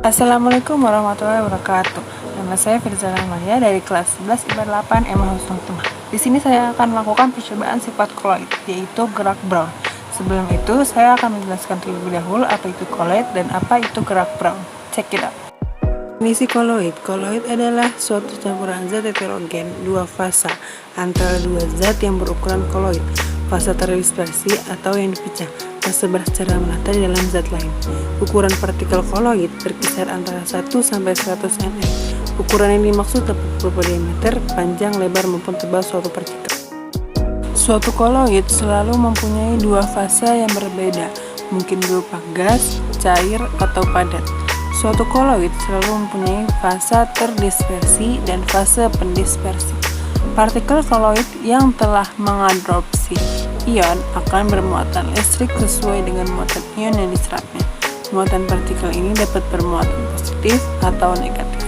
Assalamualaikum warahmatullahi wabarakatuh. Nama saya Firza Rahmania dari kelas 11 IPA 8 MA Husnul Tengah. Di sini saya akan melakukan percobaan sifat koloid, yaitu gerak Brown. Sebelum itu, saya akan menjelaskan terlebih dahulu apa itu koloid dan apa itu gerak Brown. Check it out. Definisi koloid. Koloid adalah suatu campuran zat heterogen dua fasa antara dua zat yang berukuran koloid. Fase terdispersi atau yang dipecah, tersebar secara merata di dalam zat lain. Ukuran partikel koloid berkisar antara 1 sampai 100 nm. Ukuran yang dimaksud dapat berupa diameter, panjang, lebar maupun tebal suatu partikel. Suatu koloid selalu mempunyai dua fase yang berbeda, mungkin berupa gas, cair, atau padat. Suatu koloid selalu mempunyai fase terdispersi dan fase pendispersi. Partikel koloid yang telah mengadopsi ion akan bermuatan listrik sesuai dengan muatan ion yang diserapnya. Muatan partikel ini dapat bermuatan positif atau negatif.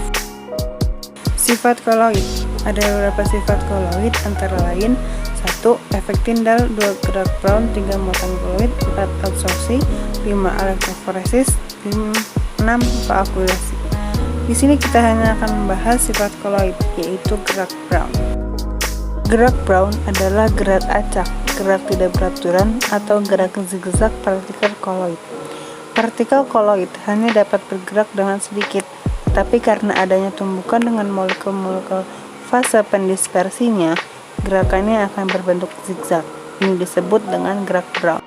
Sifat koloid. Ada beberapa sifat koloid antara lain 1. Efek Tyndall, 2. Gerak Brown, 3. Muatan koloid, 4. Absorpsi, 5. Elektroforesis, 6. Koagulasi. Di sini kita hanya akan membahas sifat koloid, yaitu gerak Brown. Gerak Brown adalah gerak acak, gerak tidak beraturan, atau gerak zigzag partikel koloid. Partikel koloid hanya dapat bergerak dengan sedikit, tetapi karena adanya tumbukan dengan molekul-molekul fase pendispersinya, gerakannya akan berbentuk zigzag. Ini disebut dengan gerak Brown.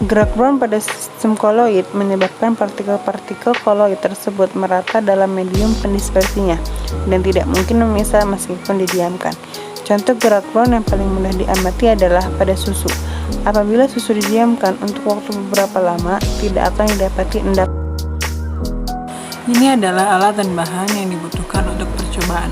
Gerak Brown pada sistem koloid menyebabkan partikel-partikel koloid tersebut merata dalam medium pendispersinya dan tidak mungkin memisah meskipun didiamkan. Contoh gerak Brown yang paling mudah diamati adalah pada susu. Apabila susu didiamkan untuk waktu beberapa lama, tidak akan didapati endap. Ini adalah alat dan bahan yang dibutuhkan untuk percobaan.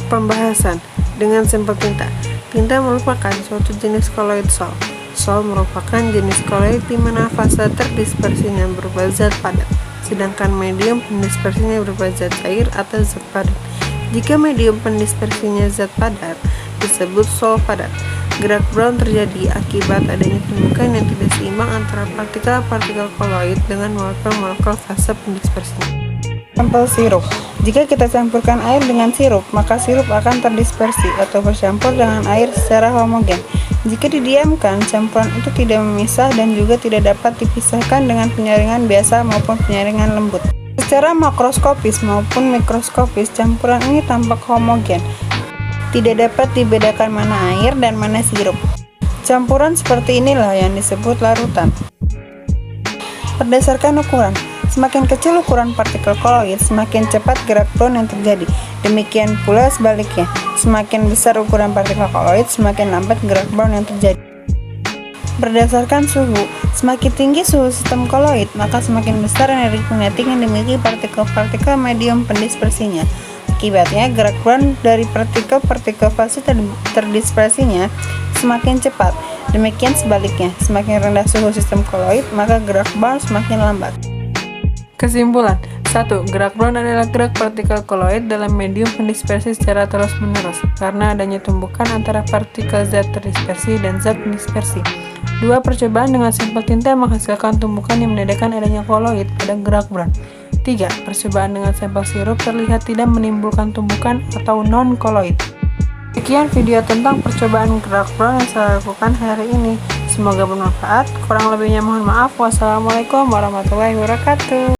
Pembahasan dengan sampel tinta. Tinta merupakan suatu jenis koloid sol. Sol merupakan jenis koloid di mana fase terdispersinya berupa zat padat, sedangkan medium pendispersinya berupa zat cair atau zat padat. Jika medium pendispersinya zat padat, disebut sol padat. Gerak Brown terjadi akibat adanya tumbukan yang tidak seimbang antara partikel-partikel koloid dengan molekul-molekul fase pendispersinya. Sampel sirup. Jika kita campurkan air dengan sirup, maka sirup akan terdispersi atau bercampur dengan air secara homogen. Jika didiamkan, campuran itu tidak memisah dan juga tidak dapat dipisahkan dengan penyaringan biasa maupun penyaringan lembut. Secara makroskopis maupun mikroskopis, campuran ini tampak homogen. Tidak dapat dibedakan mana air dan mana sirup. Campuran seperti inilah yang disebut larutan. Berdasarkan ukuran, semakin kecil ukuran partikel koloid, semakin cepat gerak Brown yang terjadi. Demikian pula sebaliknya, semakin besar ukuran partikel koloid, semakin lambat gerak Brown yang terjadi. Berdasarkan suhu, semakin tinggi suhu sistem koloid, maka semakin besar energi magnetik yang dimiliki partikel-partikel medium pendispersinya. Akibatnya, gerak Brown dari partikel-partikel fase terdispersinya semakin cepat. Demikian sebaliknya, semakin rendah suhu sistem koloid, maka gerak Brown semakin lambat. Kesimpulan. 1. Gerak Brown adalah gerak partikel koloid dalam medium pendispersi secara terus-menerus karena adanya tumbukan antara partikel zat terdispersi dan zat pendispersi. 2. Percobaan dengan sampel tinta yang menghasilkan tumbukan yang menandakan adanya koloid pada gerak brown. 3. Percobaan dengan sampel sirup terlihat tidak menimbulkan tumbukan atau non-koloid. Sekian video tentang percobaan gerak brown yang saya lakukan hari ini. Semoga bermanfaat. Kurang lebihnya mohon maaf. Wassalamualaikum warahmatullahi wabarakatuh.